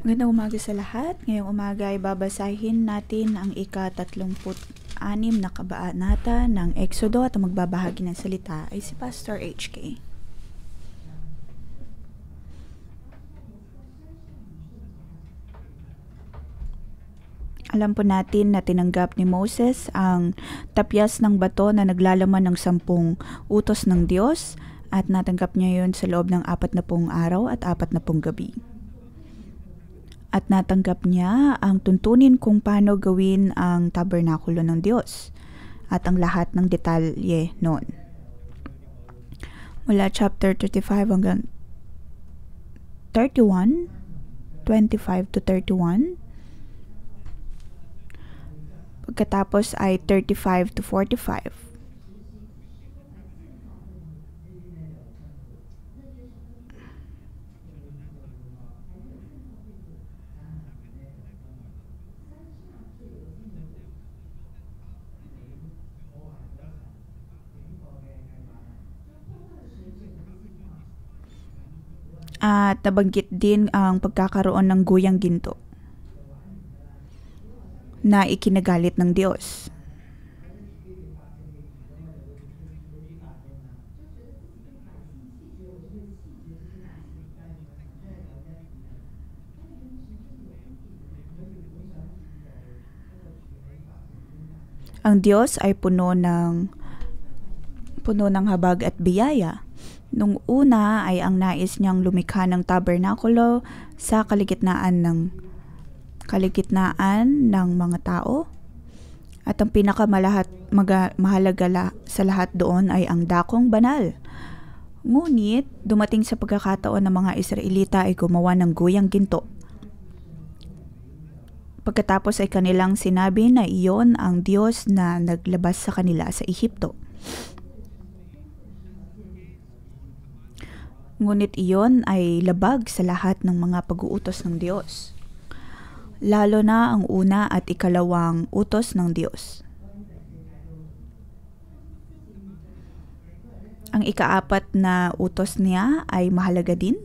Magandang umaga sa lahat. Ngayong umaga ay babasahin natin ang ika-36 na kabanata ng Exodo at ang magbabahagi ng salita ay si Pastor HK. Alam po natin na tinanggap ni Moses ang tapyas ng bato na naglalaman ng 10 utos ng Diyos at natanggap niya yun sa loob ng 40 araw at 40 gabi. At natanggap niya ang tuntunin kung paano gawin ang tabernakulo ng Diyos at ang lahat ng detalye noon. Mula chapter 35 hanggang 31, 25 to 31. Pagkatapos ay 35 to 45. At nabanggit din ang pagkakaroon ng guyang ginto na ikinagalit ng Diyos. Ang Diyos ay puno ng habag at biyaya. Nung una ay ang nais niyang lumikha ng tabernakulo sa kaligitnaan ng mga tao. At ang pinakamahalaga sa lahat doon ay ang dakong banal. Ngunit dumating sa pagkakataon ng mga Israelita ay gumawa ng guyang ginto. Pagkatapos ay kanilang sinabi na iyon ang Diyos na naglabas sa kanila sa Ehipto. Ngunit iyon ay labag sa lahat ng mga pag-uutos ng Diyos, lalo na ang una at ikalawang utos ng Diyos. Ang ika-4 na utos niya ay mahalaga din.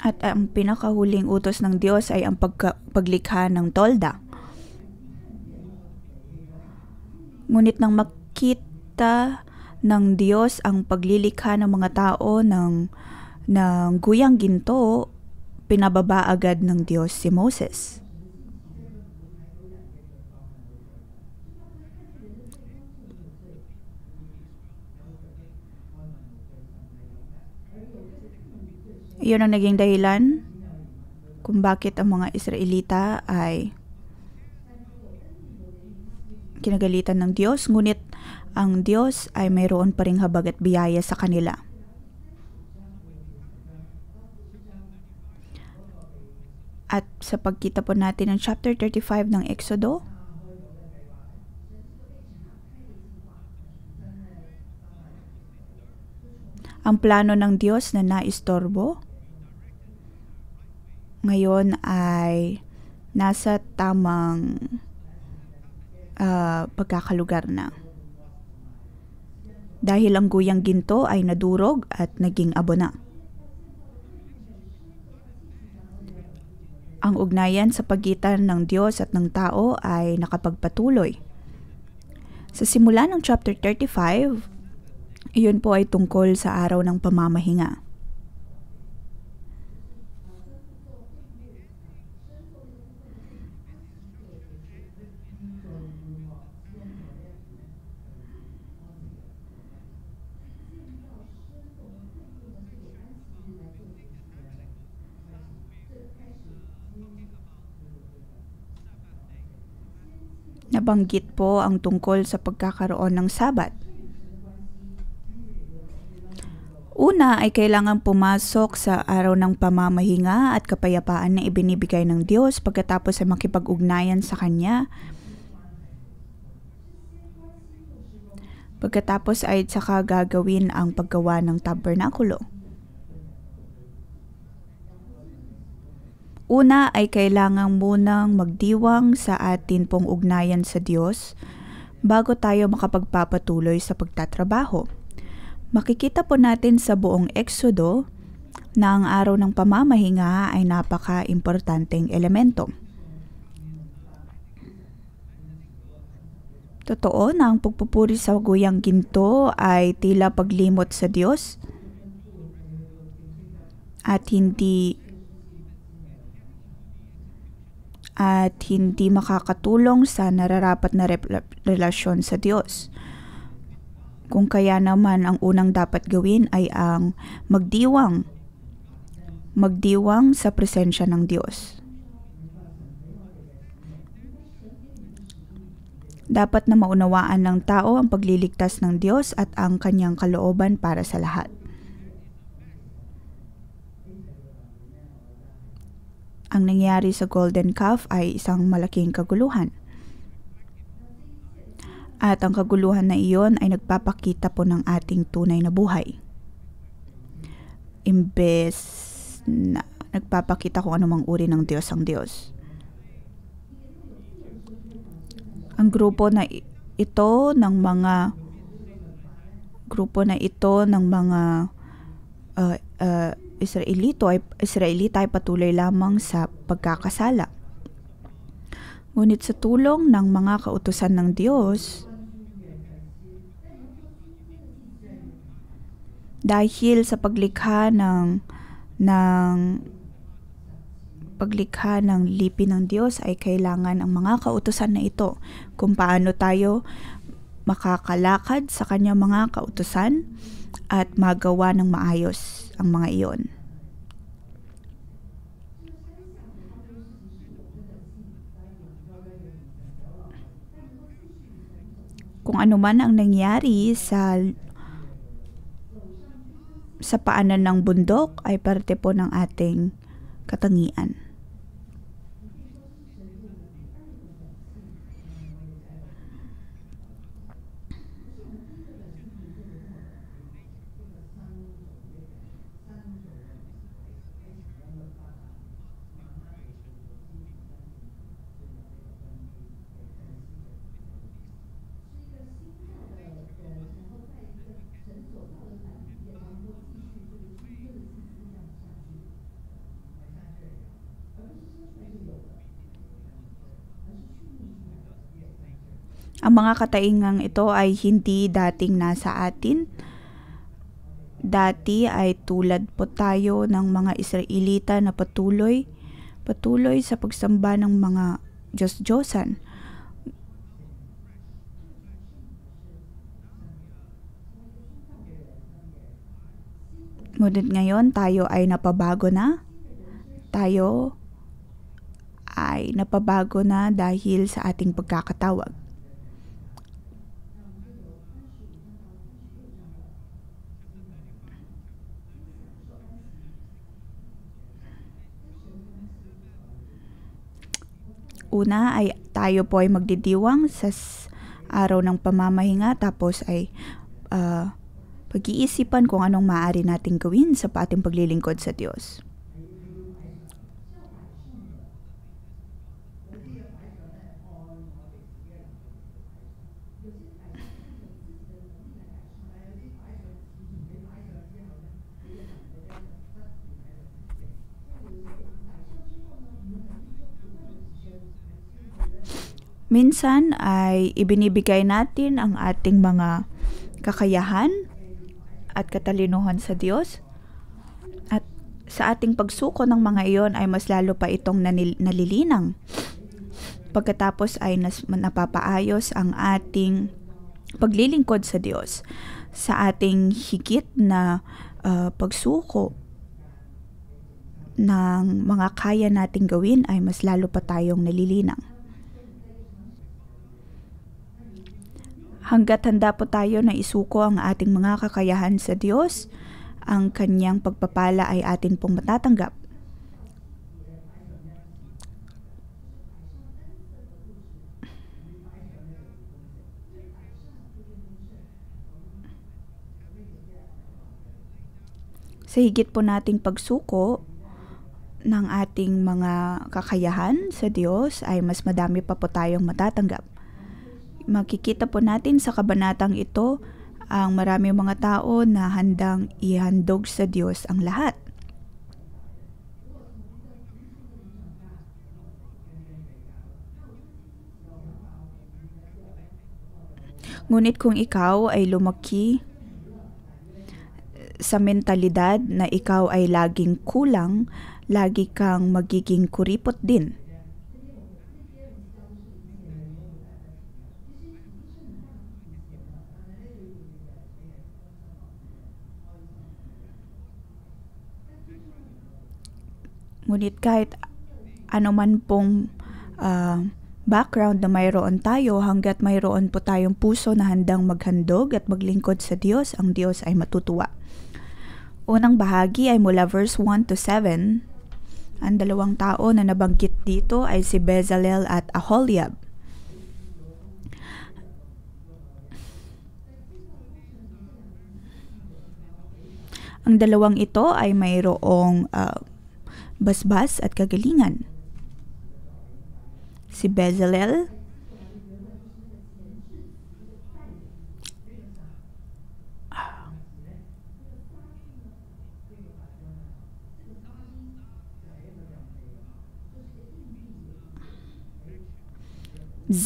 At ang pinakahuling utos ng Diyos ay ang paglikha ng tolda. Ngunit nang makita ng Diyos ang paglilikha ng mga tao ng guyang ginto, pinababa agad ng Diyos si Moses. Iyon ang naging dahilan kung bakit ang mga Israelita ay kinagalitan ng Diyos, ngunit ang Diyos ay mayroon pa ring habag at biyaya sa kanila. At sa pagkita po natin ng chapter 35 ng Exodo, ang plano ng Diyos na naistorbo ngayon ay nasa tamang pagkakalugar na. Dahil ang guyang ginto ay nadurog at naging abo na. Ang ugnayan sa pagitan ng Diyos at ng tao ay nakapagpatuloy. Sa simula ng chapter 35, iyon po ay tungkol sa araw ng pamamahinga. Nabanggit po ang tungkol sa pagkakaroon ng Sabat. Una ay kailangan pumasok sa araw ng pamamahinga at kapayapaan na ibinibigay ng Diyos pagkatapos ay makipag-ugnayan sa Kanya. Pagkatapos ay saka gagawin ang paggawa ng tabernakulo. Una ay kailangan munang magdiwang sa atin pong ugnayan sa Diyos. bago tayo makapagpapatuloy sa pagtatrabaho. Makikita po natin sa buong Exodo na ang araw ng pamamahinga ay napaka-importanteng elemento. Totoo na ang pagpupuri sa guyang ginto ay tila paglimot sa Diyos at hindi makakatulong sa nararapat na relasyon sa Diyos. Kung kaya naman ang unang dapat gawin ay ang magdiwang sa presensya ng Diyos. Dapat na maunawaan ng tao ang pagliligtas ng Diyos at ang kanyang kalooban para sa lahat. Ang nangyari sa golden calf ay isang malaking kaguluhan. At ang kaguluhan na iyon ay nagpapakita po ng ating tunay na buhay. Imbes na nagpapakita kung anumang uri ng Diyos ang Diyos. Ang grupo na ito ng mga Israelita ay patuloy lamang sa pagkakasala. Ngunit sa tulong ng mga kautusan ng Diyos, dahil sa paglikha ng lipi ng Diyos ay kailangan ang mga kautusan na ito kung paano tayo makakalakad sa kanyang mga kautusan at magawa ng maayos ang mga iyon. Kung ano man ang nangyari sa paanan ng bundok ay parte po ng ating katangian. Ang mga kataingang ito ay hindi dating nasa atin. Dati ay tulad po tayo ng mga Israelita na patuloy sa pagsamba ng mga Diyos-Diyosan. Ngunit ngayon tayo ay napabago na. Tayo ay napabago na dahil sa ating pagkakatawag. Una ay tayo po ay magdidiwang sa araw ng pamamahinga, tapos ay pag-iisipan kung anong maaari nating gawin sa ating paglilingkod sa Diyos. Minsan ay ibinibigay natin ang ating mga kakayahan at katalinuhan sa Diyos. At sa ating pagsuko ng mga iyon ay mas lalo pa itong nalilinang. Pagkatapos ay napapaayos ang ating paglilingkod sa Diyos. Sa ating higit na pagsuko ng mga kaya nating gawin ay mas lalo pa tayong nalilinang. Hanggat handa po tayo na isuko ang ating mga kakayahan sa Diyos, ang kanyang pagpapala ay atin pong matatanggap. Sa higit po nating pagsuko ng ating mga kakayahan sa Diyos ay mas madami pa po tayong matatanggap. Makikita po natin sa kabanatang ito ang maraming mga tao na handang ihandog sa Diyos ang lahat. Ngunit kung ikaw ay lumaki sa mentalidad na ikaw ay laging kulang, lagi kang magiging kuripot din. Ngunit kahit ano man pong background na mayroon tayo, hanggat mayroon po tayong puso na handang maghandog at maglingkod sa Diyos, ang Diyos ay matutuwa. Unang bahagi ay mula verse 1 to 7. Ang dalawang tao na nabanggit dito ay si Bezalel at Aholiab. Ang dalawang ito ay mayroong basbas at kagalingan. Si Bezalel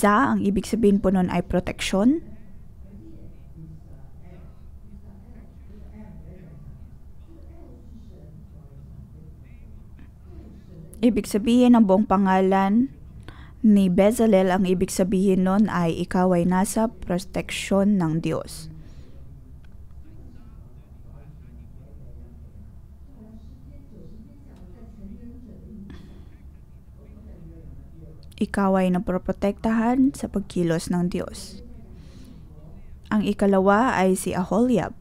ang ibig sabihin po nun ay protection. Ibig sabihin ng buong pangalan ni Bezalel, ang ibig sabihin nun ay ikaw ay nasa proteksyon ng Diyos. Ikaw ay naproprotektahan sa pagkilos ng Diyos. Ang ikalawa ay si Aholiab.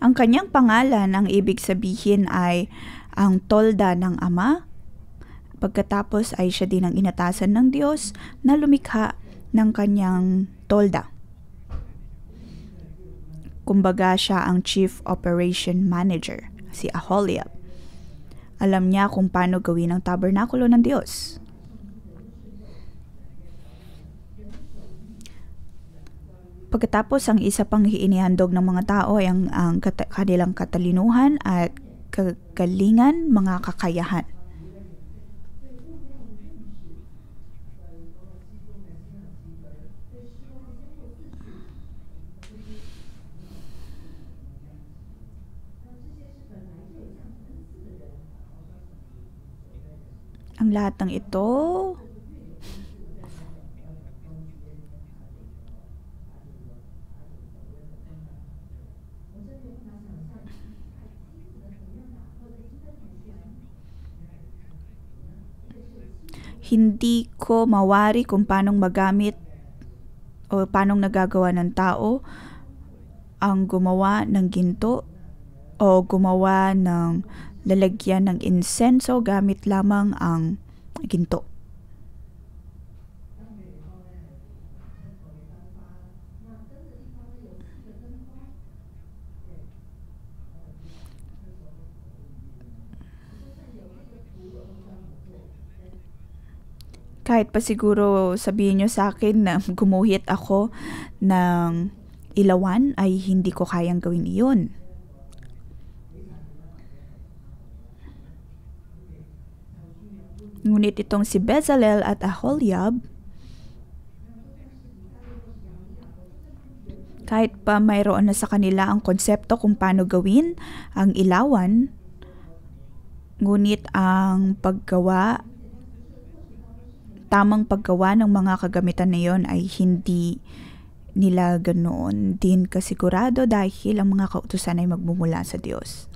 Ang kanyang pangalan, ang ibig sabihin ay ang tolda ng Ama. Pagkatapos ay siya din ang inatasan ng Diyos na lumikha ng kanyang tolda. Kumbaga siya ang Chief Operation Manager, si Aholiab. Alam niya kung paano gawin ang tabernakulo ng Diyos. Pagkatapos, ang isa pang inihandog ng mga tao ay ang kanilang katalinuhan at kagalingan, mga kakayahan. Ang lahat ng ito hindi ko mawari kung paanong magamit o paanong nagagawa ng tao ang gumawa ng ginto o gumawa ng lalagyan ng insenso gamit lamang ang ginto. Kahit pa siguro sabihin nyo sa akin na gumuhit ako ng ilawan, ay hindi ko kayang gawin iyon. Ngunit itong si Bezalel at Aholiab, kahit pa mayroon na sa kanila ang konsepto kung paano gawin ang ilawan, ngunit ang tamang paggawa ng mga kagamitan na yon ay hindi nila ganoon din kasigurado dahil ang mga kautusan ay magmumula sa Diyos.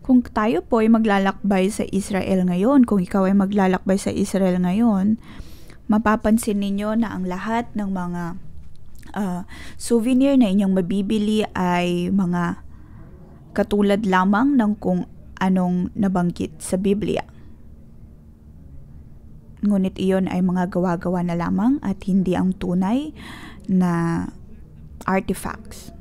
Kung tayo po ay maglalakbay sa Israel ngayon, kung ikaw ay maglalakbay sa Israel ngayon, mapapansin ninyo na ang lahat ng mga souvenir na inyong mabibili ay mga katulad lamang ng kung anong nabanggit sa Biblia. Ngunit iyon ay mga gawa-gawa na lamang at hindi ang tunay na artifacts.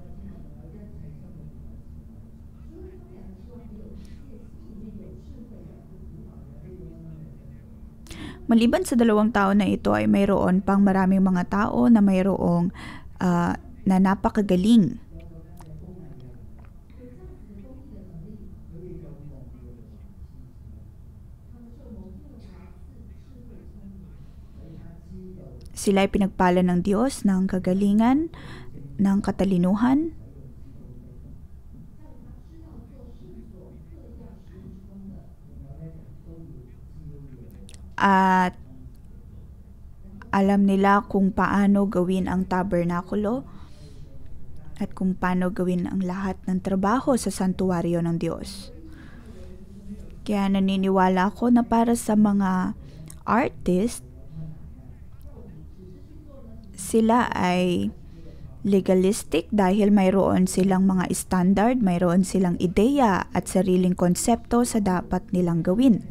Maliban sa 2 taon na ito ay mayroon pang maraming mga tao na mayroong na napakagaling. Sila ay pinagpala ng Diyos ng kagalingan, ng katalinuhan, at alam nila kung paano gawin ang tabernakulo at kung paano gawin ang lahat ng trabaho sa santuwaryo ng Diyos. Kaya naniniwala ako na para sa mga artist, sila ay legalistic dahil mayroon silang mga standard, mayroon silang ideya at sariling konsepto sa dapat nilang gawin.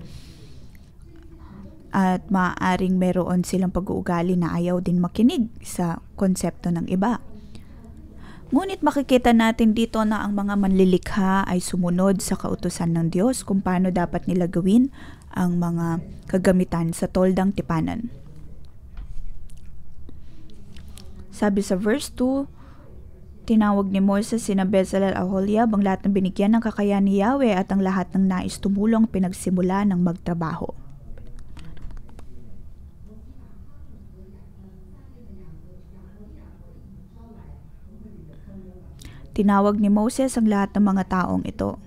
At maaaring mayroon silang pag-uugali na ayaw din makinig sa konsepto ng iba. Ngunit makikita natin dito na ang mga manlilikha ay sumunod sa kautusan ng Diyos kung paano dapat nila gawin ang mga kagamitan sa toldang tipanan. Sabi sa verse 2, tinawag ni Moses sina Bezalel at Aholiab ang lahat ng binigyan ng kakayahan ni Yahweh at ang lahat ng nais tumulong pinagsimula ng magtrabaho. Tinawag ni Moses ang lahat ng mga taong ito.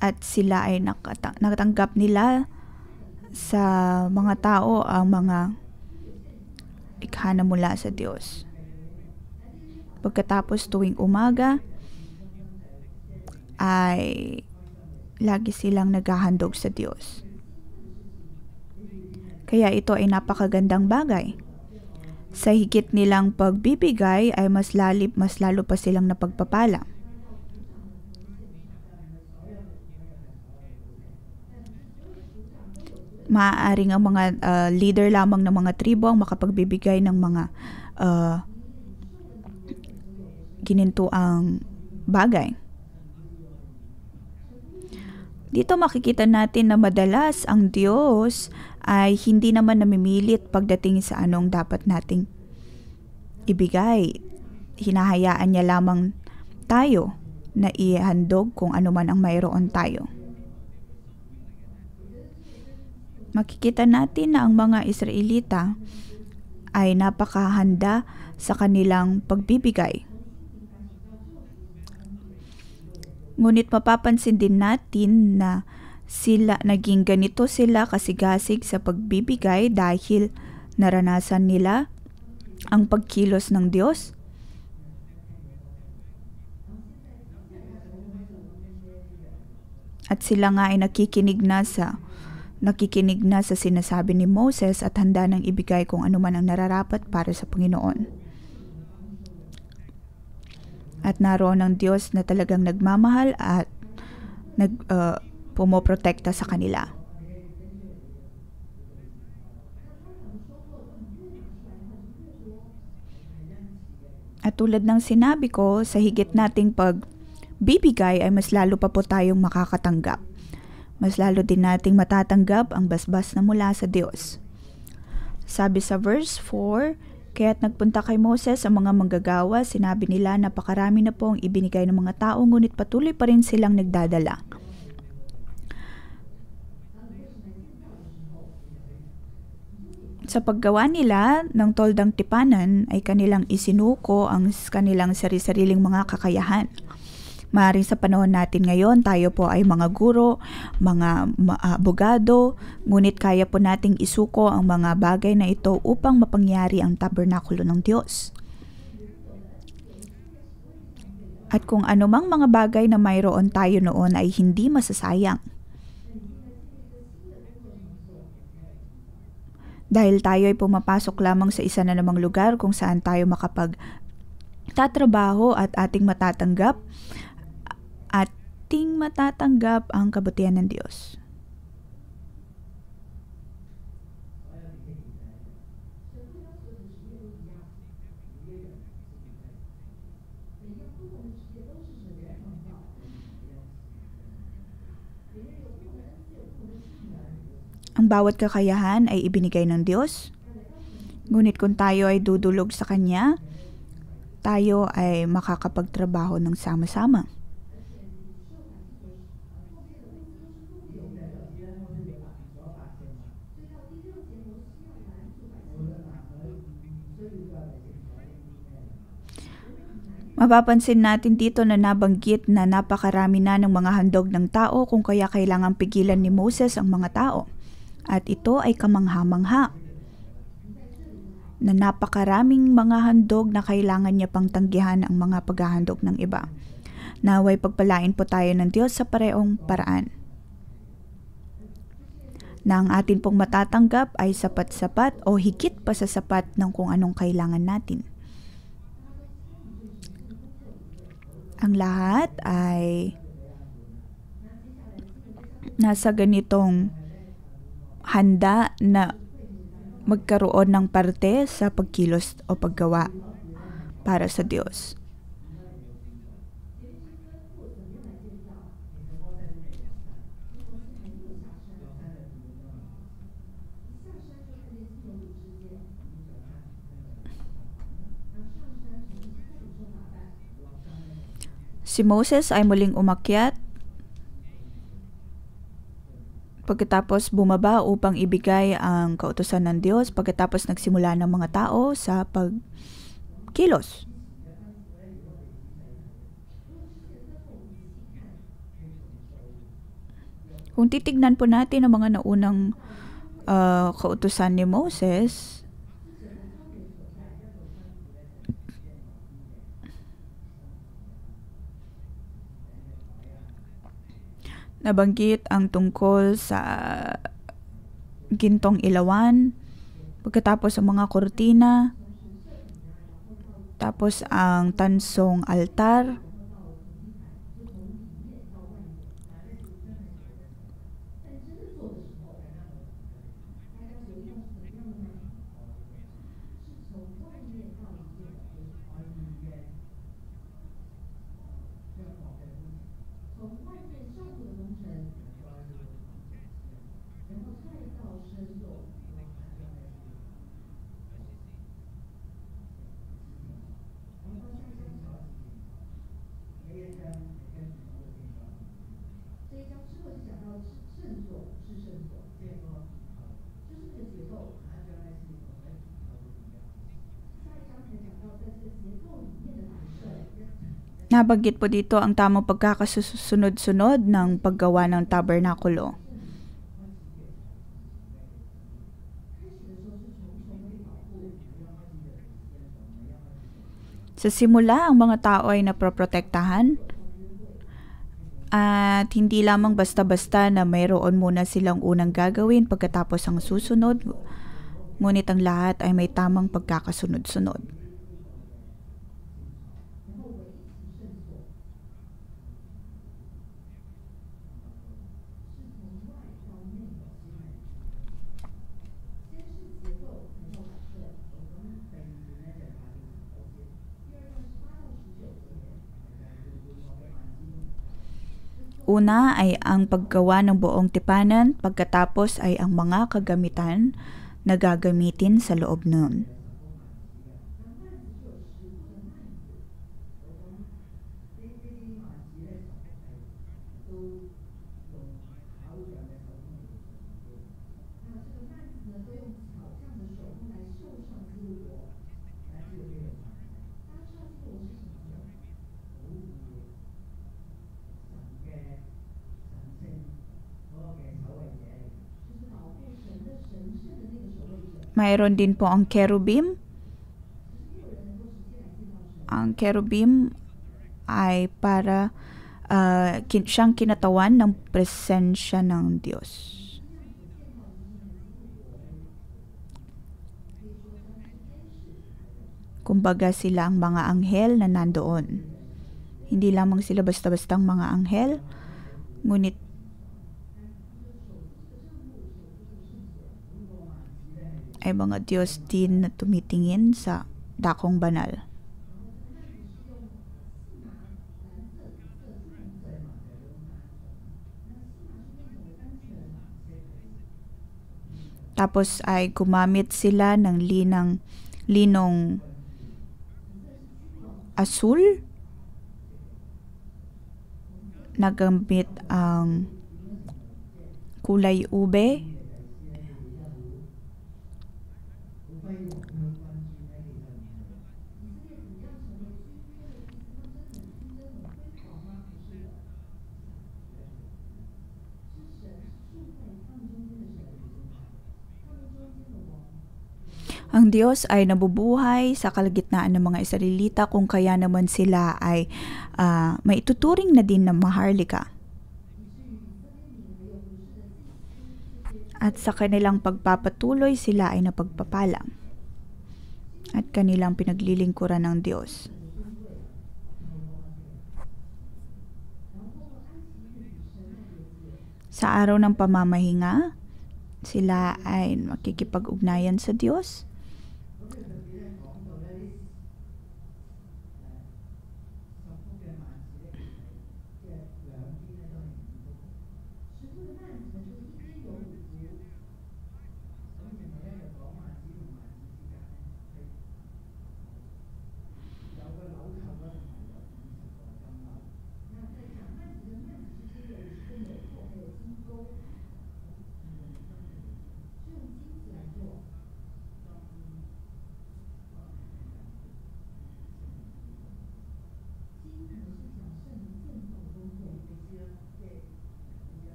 At sila ay nakatanggap nila sa mga tao ang mga ikhana mula sa Diyos. Pagkatapos tuwing umaga ay lagi silang naghahandog sa Diyos. Kaya ito ay napakagandang bagay. Sa higit nilang pagbibigay ay mas lalo pa silang napagpapala. Maaaring ang mga leader lamang ng mga tribo ang makapagbibigay ng mga ginintuang bagay. Dito makikita natin na madalas ang Diyos ay hindi naman namimilit pagdating sa anong dapat nating ibigay. Hinahayaan niya lamang tayo na ihandog kung ano man ang mayroon tayo. Makikita natin na ang mga Israelita ay napakahanda sa kanilang pagbibigay. Ngunit mapapansin din natin na naging ganito sila kasigasig sa pagbibigay dahil naranasan nila ang pagkilos ng Diyos. At sila nga ay nakikinig na sa sinasabi ni Moses at handa nang ibigay kung ano man ang nararapat para sa Panginoon. At naroon ang Diyos na talagang nagmamahal at pumoprotekta sa kanila. At tulad ng sinabi ko, sa higit nating pagbibigay ay mas lalo pa po tayong makakatanggap. Mas lalo din nating matatanggap ang basbas na mula sa Diyos. Sabi sa verse 4, kaya't nagpunta kay Moses ang mga manggagawa, sinabi nila napakarami na po ang ibinigay ng mga tao, ngunit patuloy pa rin silang nagdadala. Sa paggawa nila ng toldang tipanan ay kanilang isinuko ang kanilang sari-sariling mga kakayahan. Maaaring sa panahon natin ngayon, tayo po ay mga guro, mga abogado, ngunit kaya po nating isuko ang mga bagay na ito upang mapangyari ang tabernakulo ng Diyos. At kung anumang mga bagay na mayroon tayo noon ay hindi masasayang. Dahil tayo ay pumapasok lamang sa isa na namang lugar kung saan tayo tatrabaho at ating matatanggap ang kabutihan ng Diyos. Ang bawat kakayahan ay ibinigay ng Diyos. Ngunit kung tayo ay dudulog sa Kanya, tayo ay makakapagtrabaho ng sama-sama. Mapapansin natin dito na nabanggit na napakarami na ng mga handog ng tao kung kaya kailangang pigilan ni Moses ang mga tao. At ito ay kamangha-mangha na napakaraming mga handog na kailangan niya pang tanggihan ang mga paghahandog ng iba. Naway pagpalain po tayo ng Diyos sa parehong paraan. Na ang atin pong matatanggap ay sapat-sapat o higit pa sa sapat ng kung anong kailangan natin. Ang lahat ay nasa ganitong handa na magkaroon ng parte sa pagkilos o paggawa para sa Diyos. Si Moses ay muling umakyat pagkatapos bumaba upang ibigay ang kautusan ng Diyos pagkatapos nagsimula ng mga tao sa pagkilos. Kung titignan po natin ang mga naunang kautusan ni Moses, nabanggit ang tungkol sa gintong ilawan, pagkatapos ang mga kortina, tapos ang tansong altar, nabanggit po dito ang tamang pagkakasunod-sunod ng paggawa ng tabernakulo. Sa simula, ang mga tao ay naproprotektahan at hindi lamang basta-basta na mayroon muna silang unang gagawin pagkatapos ang susunod, ngunit ang lahat ay may tamang pagkakasunod-sunod. Una ay ang paggawa ng buong tipanan, pagkatapos ay ang mga kagamitan na gagamitin sa loob nun. Mayroon din po ang cherubim. Ang cherubim ay para siyang kinatawan ng presensya ng Diyos. Kumbaga sila ang mga anghel na nandoon. Hindi lamang sila basta-bastang mga anghel, ngunit ay mga Diyos din na tumitingin sa dakong banal. Tapos ay gumamit sila ng linong asul, nagamit ang kulay ube, ang Diyos ay nabubuhay sa kalagitnaan ng mga Israelita, kung kaya naman sila ay maituturing na din na maharlika. At sa kanilang pagpapatuloy, sila ay napagpapala at kanilang pinaglilingkuran ng Diyos. Sa araw ng pamamahinga, sila ay makikipag-ugnayan sa Diyos.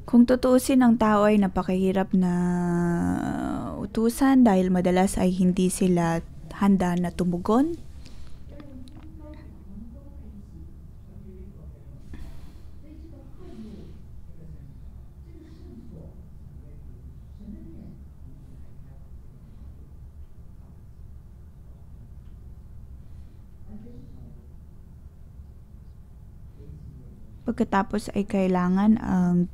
Kung tutuusin, ang tao ay napakahirap na utusan dahil madalas ay hindi sila handa na tumugon. Pagkatapos ay kailangan ang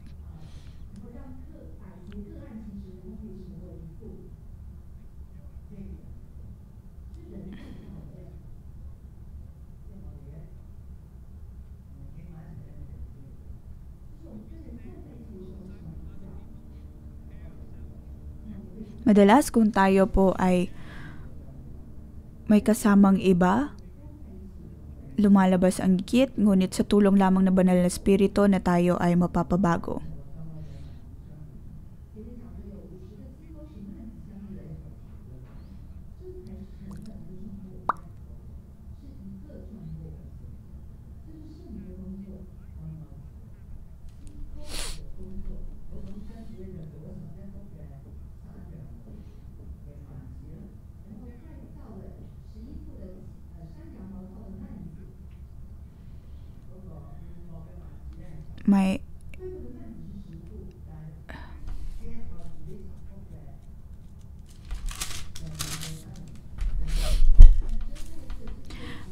madalas kung tayo po ay may kasamang iba, lumalabas ang gigit, ngunit sa tulong lamang ng banal na espiritu na tayo ay mapapabago.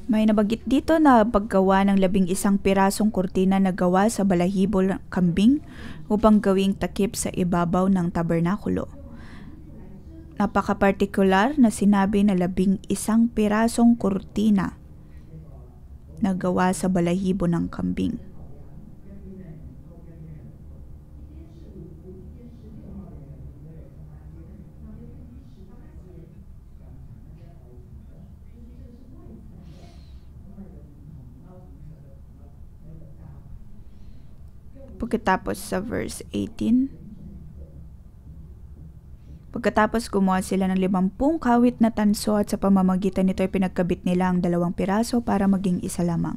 May nabanggit dito na paggawa ng 11 pirasong kurtina na gawa sa balahibo ng kambing upang gawing takip sa ibabaw ng tabernakulo. Napaka-partikular na sinabi na 11 pirasong kurtina na gawa sa balahibo ng kambing. Pagkatapos sa verse 18, pagkatapos gumawa sila ng 50 kawit na tanso at sa pamamagitan nito ay pinagkabit nila ang 2 piraso para maging isa lamang.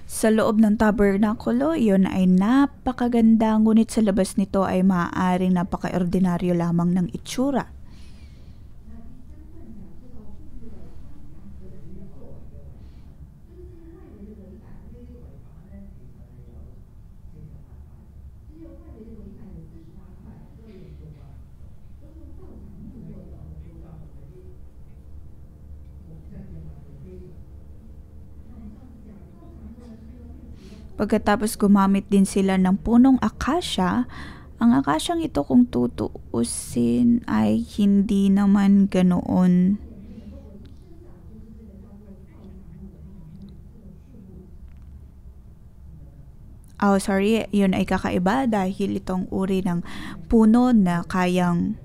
Sa loob ng tabernakulo, iyon ay napakaganda, ngunit sa labas nito ay maaaring napaka-ordinaryo lamang ng itsura. Pagkatapos gumamit din sila ng punong akasya, ang akasyang ito kung tutuusin ay hindi naman ganoon. Oh, sorry, yun ay kakaiba dahil itong uri ng puno na kayang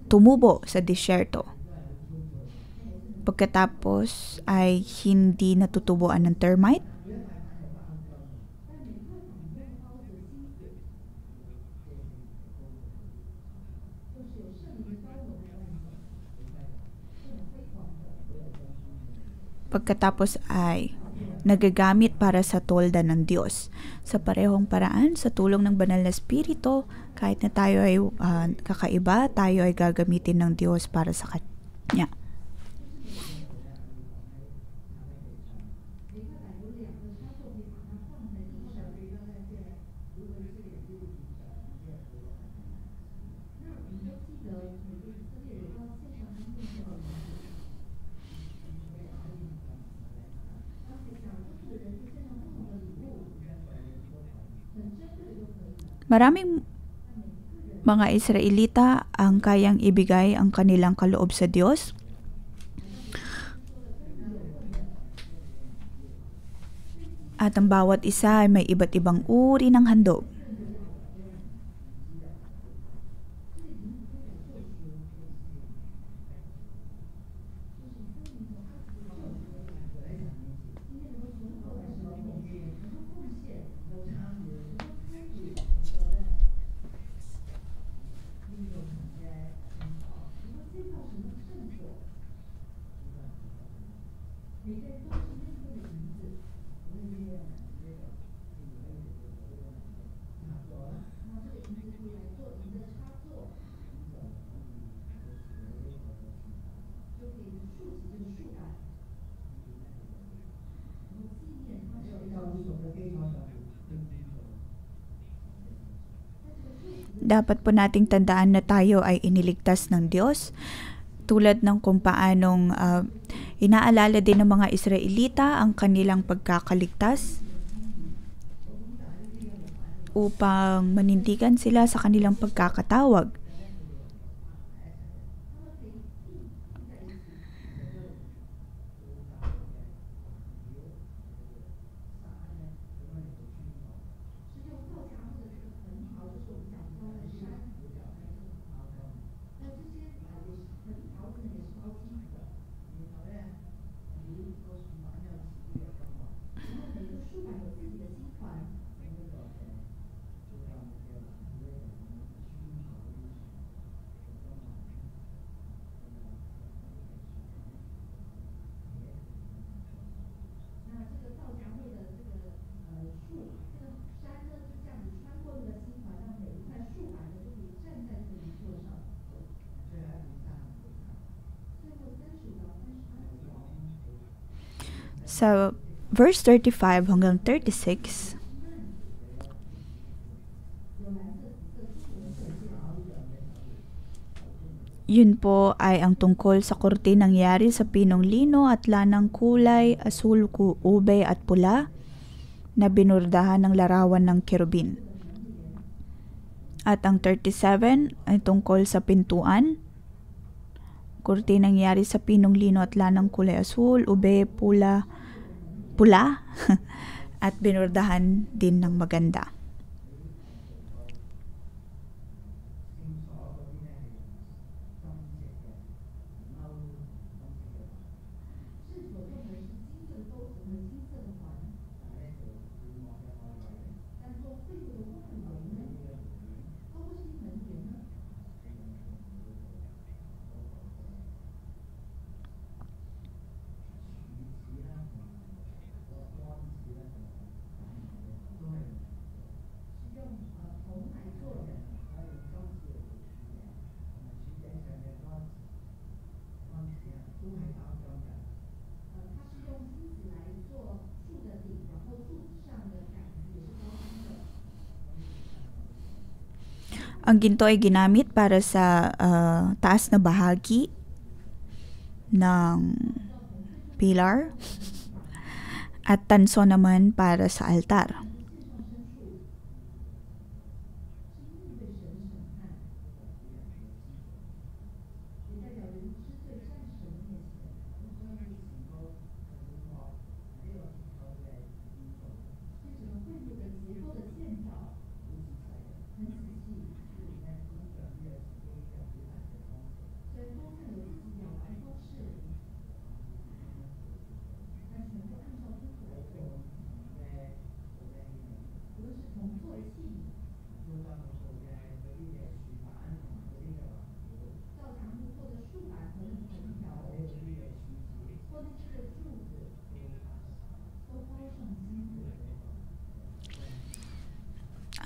tumubo sa disyerto. Pagkatapos ay hindi natutubuan ng termite. Pagkatapos ay nagagamit para sa tolda ng Diyos. Sa parehong paraan, sa tulong ng banal na Espiritu, kahit na tayo ay kakaiba, tayo ay gagamitin ng Diyos para sa Kanya. Maraming mga Israelita ang kayang ibigay ang kanilang kaloob sa Diyos. At ang bawat isa ay may iba't ibang uri ng handog. Dapat po nating tandaan na tayo ay iniligtas ng Diyos, tulad ng kung paanong inaalala din ng mga Israelita ang kanilang pagkakaligtas upang manindigan sila sa kanilang pagkakatawag. Sa verse 35 hanggang 36, yun po ay ang tungkol sa korte nangyari sa pinong lino at lanang kulay, asul, ube at pula, na binurdahan ng larawan ng kerubin. At ang 37 ay tungkol sa pintuan. Kurtinang nangyari sa pinong lino at lanang kulay asul, ube, pula, at binurdahan din ng maganda. Ang ginto ay ginamit para sa taas na bahagi ng pilar at tanso naman para sa altar.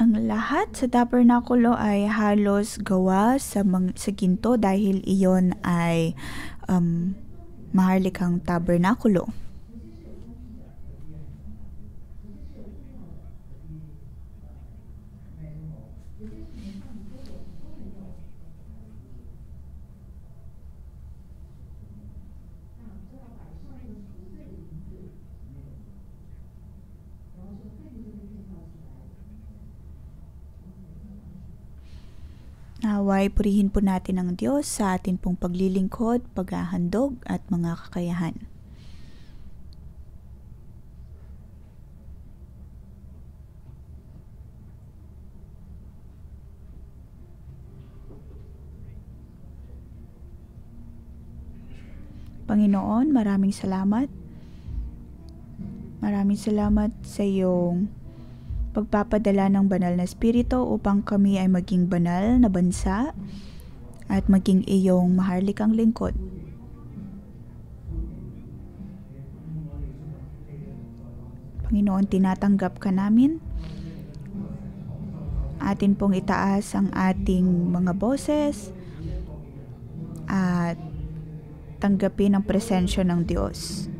Ang lahat sa tabernakulo ay halos gawa sa ginto dahil iyon ay maharlikang tabernakulo. Naway purihin po natin ang Diyos sa atin pong paglilingkod, paghahandog at mga kakayahan. Panginoon, maraming salamat. Maraming salamat sa iyong pagpapadala ng banal na espiritu upang kami ay maging banal na bansa at maging iyong maharlikang lingkod. Panginoon, tinatanggap ka namin. Atin pong itaas ang ating mga boses at tanggapin ang presensya ng Diyos.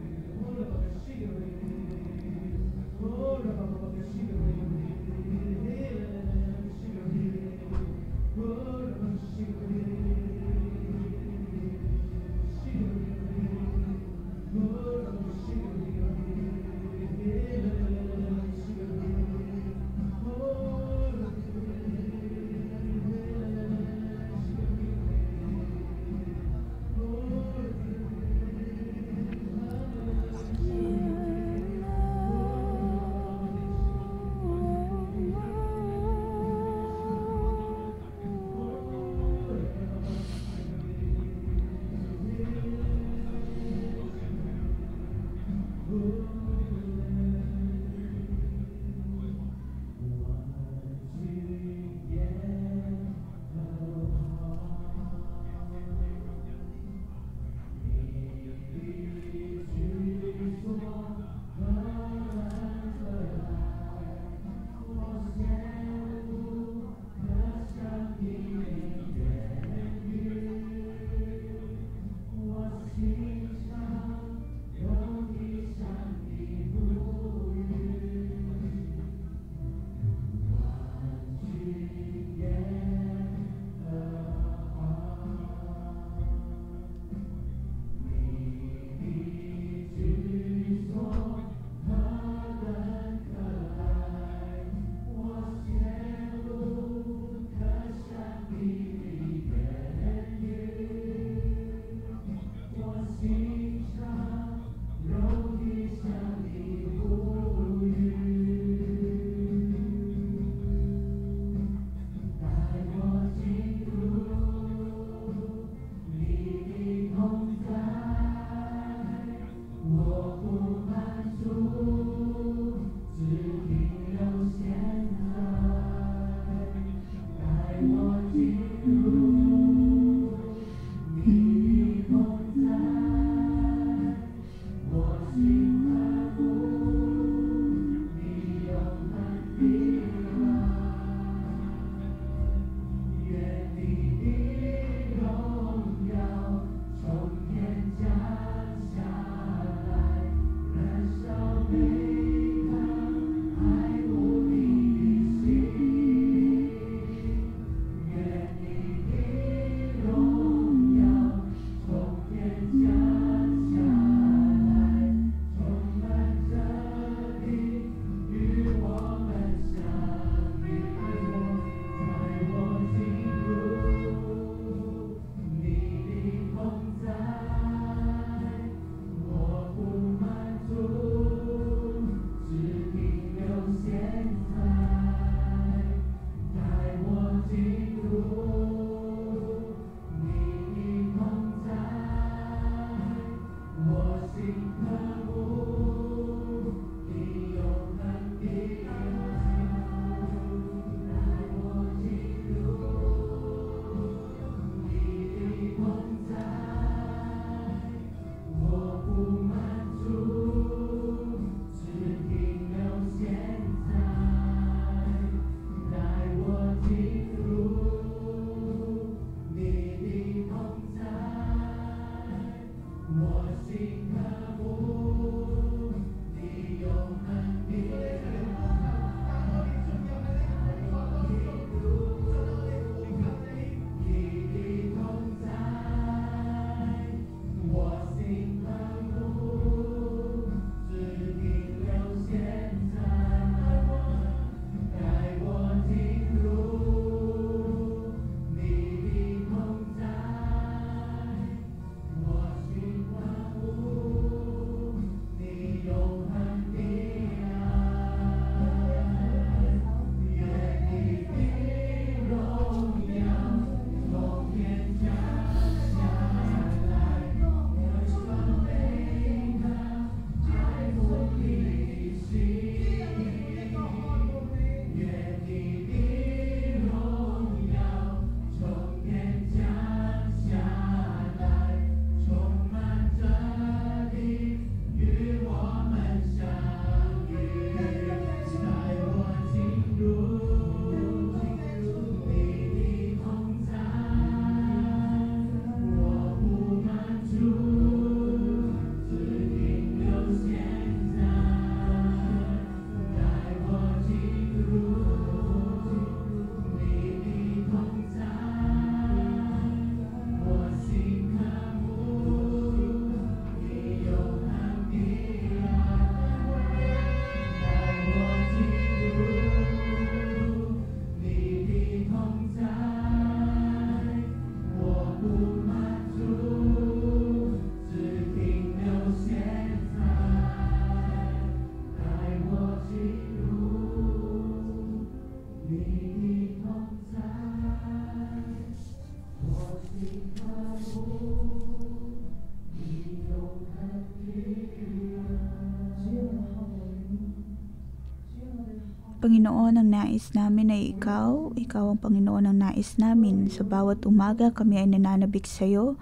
Panginoon, ang nais namin ay Ikaw. Ikaw ang Panginoon ang nais namin. Sa bawat umaga kami ay nananabik sa iyo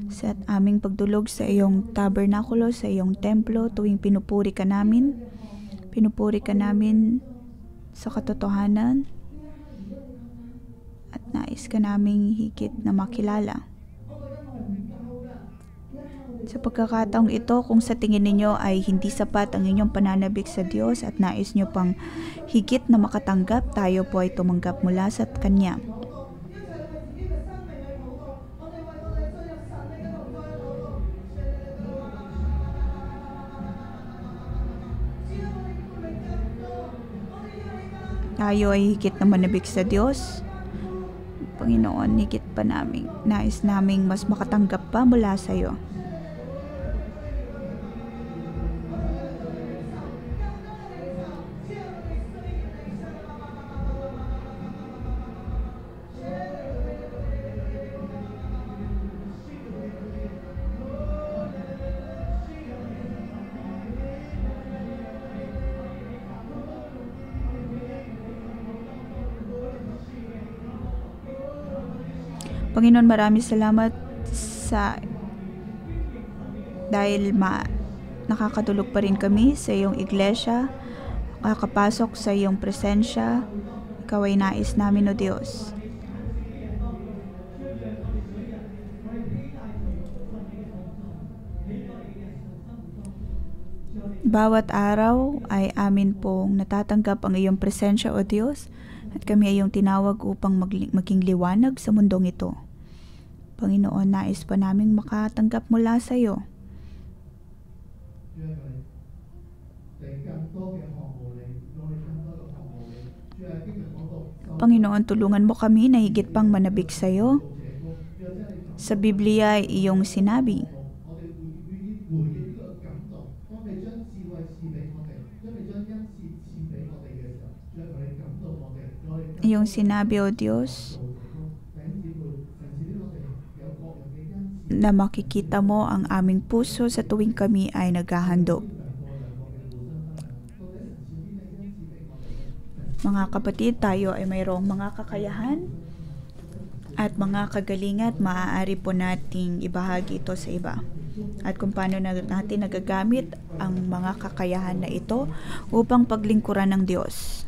sa aming pagdulog sa iyong tabernakulo, sa iyong templo tuwing pinupuri ka namin. Pinupuri ka namin sa katotohanan at nais ka naming higit na makilala. Sa pagkakataong ito, kung sa tingin ninyo ay hindi sapat ang inyong pananabik sa Diyos at nais nyo pang higit na makatanggap, tayo po ay tumanggap mula sa Kanya. Tayo ay higit na manabik sa Diyos. Panginoon, higit pa namin. Nais naming mas makatanggap pa mula sa iyo. Panginoon, maraming salamat sa dahil nakakatulog pa rin kami sa iyong iglesia, makakapasok sa iyong presensya. Ikaw ay nais namin, O Diyos. Bawat araw ay amin pong natatanggap ang iyong presensya, O Diyos, at kami ay iyong tinawag upang maging liwanag sa mundong ito. Panginoon, nais pa naming makatanggap mula sa iyo. Panginoon, tulungan mo kami na higit pang manabik sa iyo. Sa Biblia ay iyong sinabi, O Diyos, na makikita mo ang aming puso sa tuwing kami ay naghahandog. Mga kapatid, tayo ay mayroong mga kakayahan at mga kagalingan at maaari po nating ibahagi ito sa iba. At kung paano natin nagagamit ang mga kakayahan na ito upang paglingkuran ng Diyos.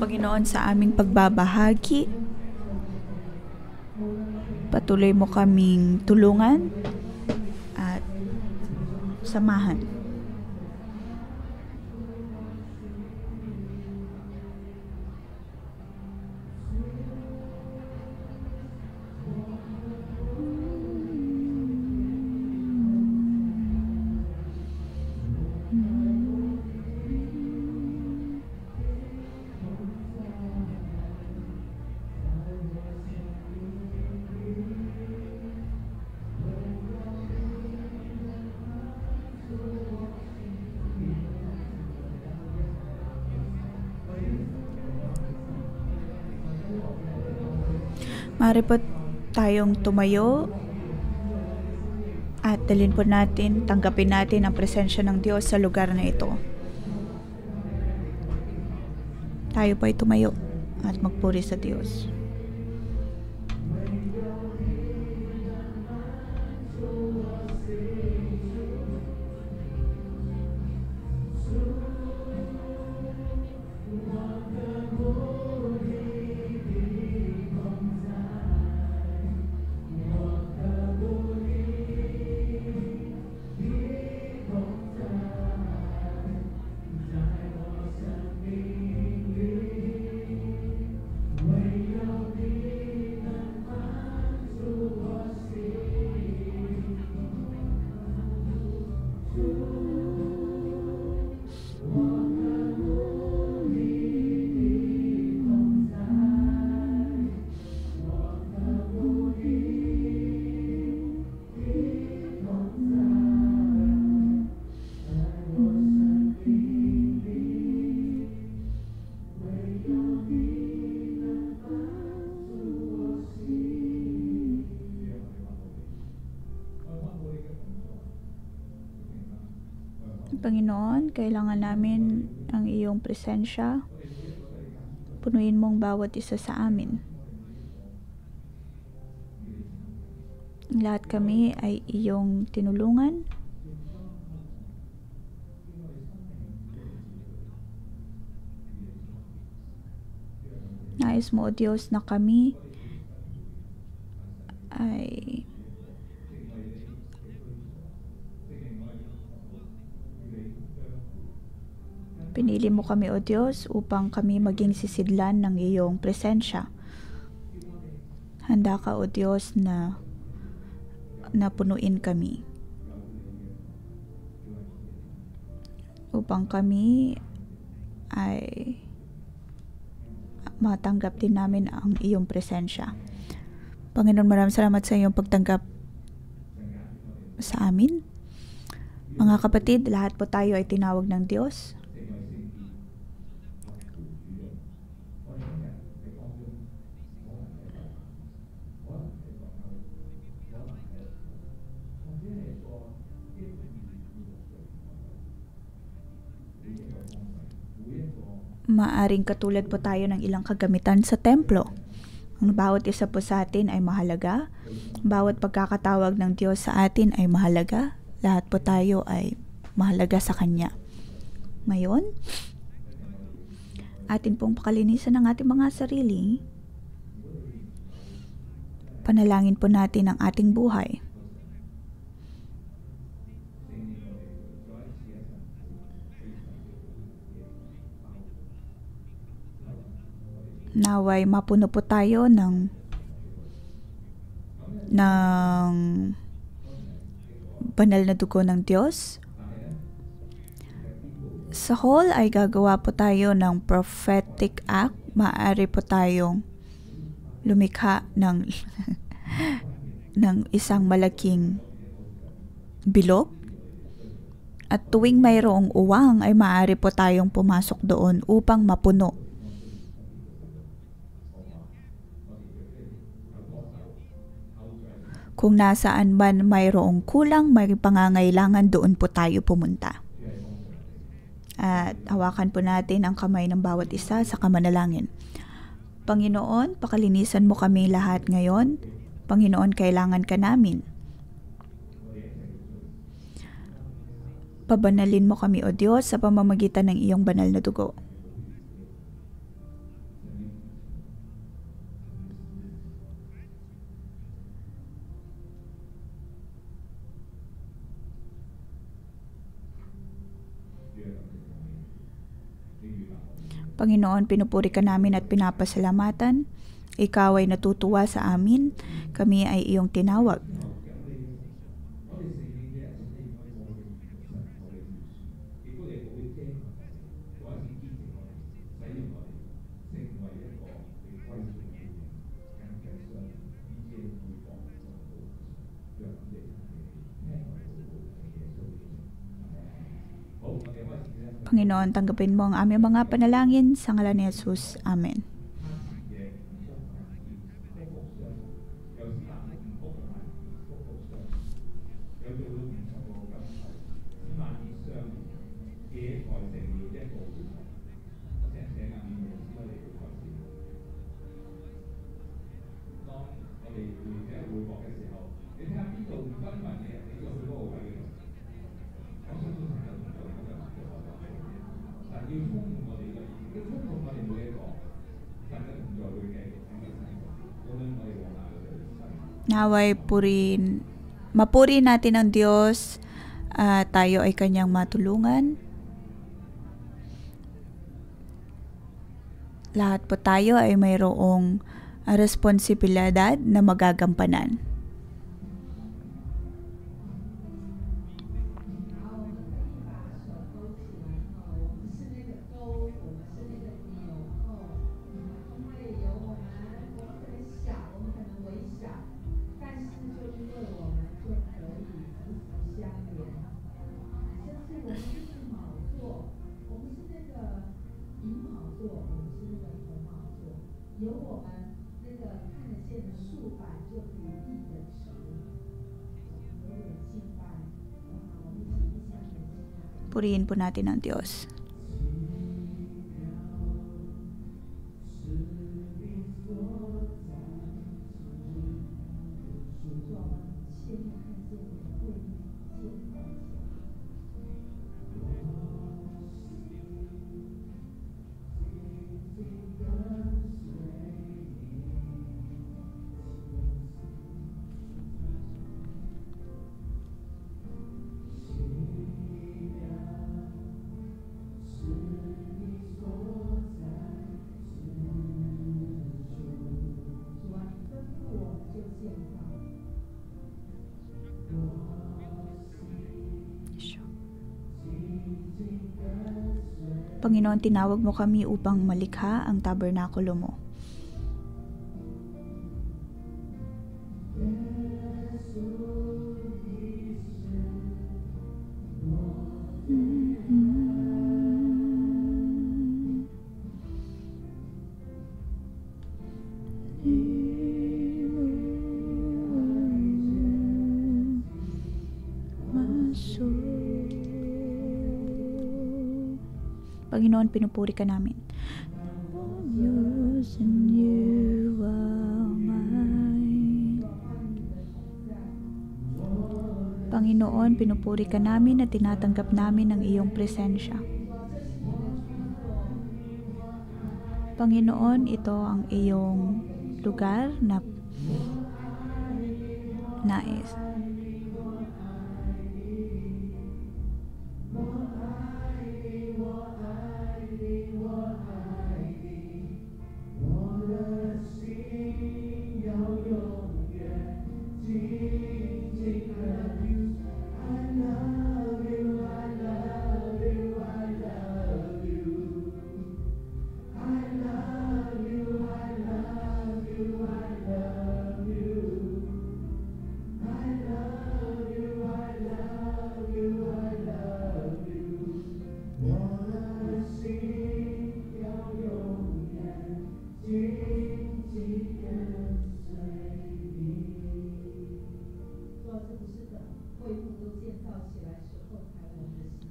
Panginoon, sa aming pagbabahagi, patuloy mo kaming tulungan at samahan. Maaari po tayong tumayo at dalhin po natin, tanggapin natin ang presensya ng Diyos sa lugar na ito. Tayo po ay tumayo at magpuri sa Diyos. Panginoon, kailangan namin ang iyong presensya. Punuin mong bawat isa sa amin. Lahat kami ay iyong tinulungan. Nais mo, O Diyos, na kami ay pinili mo kami, O Diyos, upang kami maging sisidlan ng iyong presensya. Handa ka, O Diyos, na punuin kami. Upang kami ay matanggap din namin ang iyong presensya. Panginoon, maraming salamat sa iyong pagtanggap sa amin. Mga kapatid, lahat po tayo ay tinawag ng Diyos. Maaring katulad po tayo ng ilang kagamitan sa templo. Ang bawat isa po sa atin ay mahalaga. Bawat pagkakatawag ng Diyos sa atin ay mahalaga. Lahat po tayo ay mahalaga sa Kanya. Ngayon, atin pong pakalinisan ang ating mga sarili. Panalangin po natin ang ating buhay. Naway mapuno po tayo ng banal na dugo ng Diyos. Sa hall ay gagawa po tayo ng prophetic act. Maaari po tayong lumikha ng ng isang malaking bilog. At tuwing mayroong uwang ay maaari po tayong pumasok doon upang mapuno. Kung nasaan man mayroong kulang, may pangangailangan, doon po tayo pumunta. At hawakan po natin ang kamay ng bawat isa sa kamanalangin. Panginoon, pakalinisan mo kami lahat ngayon. Panginoon, kailangan ka namin. Pabanalin mo kami, O Diyos, sa pamamagitan ng iyong banal na dugo. Panginoon, pinupuri ka namin at pinapasalamatan. Ikaw ay natutuwa sa amin. Kami ay iyong tinawag. Panginoon, tanggapin mo ang aming mga panalangin sa ngalan ni Jesus. Amen. Naway mapuri natin ang Diyos at tayo ay kanyang matulungan. Lahat po tayo ay mayroong responsibilidad na magagampanan. Purihin po natin ang Diyos. Panginoon, tinawag mo kami upang malikha ang tabernakulo mo. Panginoon, pinupuri ka namin. Panginoon, pinupuri ka namin at tinatanggap namin ang iyong presensya. Panginoon, ito ang iyong lugar na nais.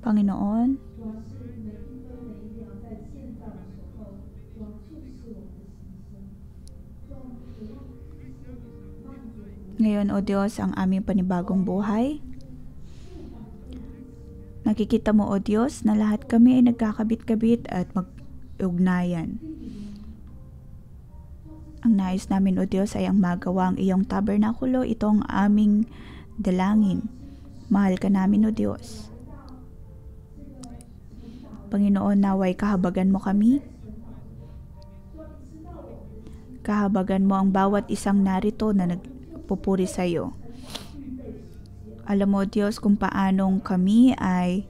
Panginoon, ngayon, O Diyos, ang aming panibagong buhay. Nakikita mo, O Diyos, na lahat kami ay nagkakabit-kabit at mag-ugnayan. Ang nais namin, O Diyos, ay ang magawa ang iyong tabernakulo. Ito ang aming dalangin. Mahal ka namin, O Diyos. Panginoon, naway kahabagan mo kami. Kahabagan mo ang bawat isang narito na nagpupuri sa iyo. Alam mo, Diyos, kung paanong kami ay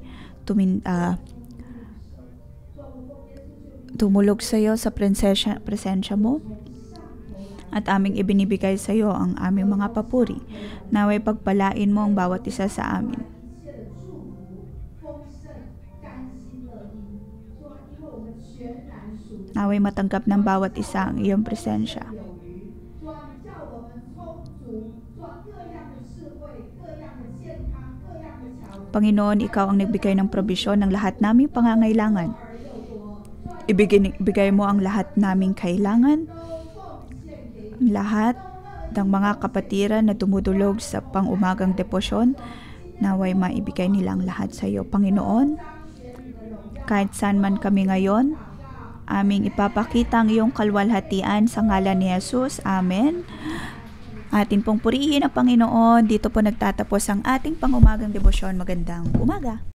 tumulog sa iyo sa presensya mo at aming ibinibigay sa iyo ang aming mga papuri. Naway pagpalain mo ang bawat isa sa amin. Naway matanggap ng bawat isa ang iyong presensya. Panginoon, ikaw ang nagbigay ng probisyon ng lahat naming pangangailangan. Ibigay mo ang lahat naming kailangan, lahat ng mga kapatiran na dumudulog sa pang-umagang deposyon, naway maibigay nilang lahat sa iyo. Panginoon, kahit saan man kami ngayon, aming ipapakita ang iyong kalwalhatian sa ngalan ni Jesus. Amen. Atin pong purihin ang Panginoon. Dito po nagtatapos ang ating pang-umagang debosyon. Magandang umaga.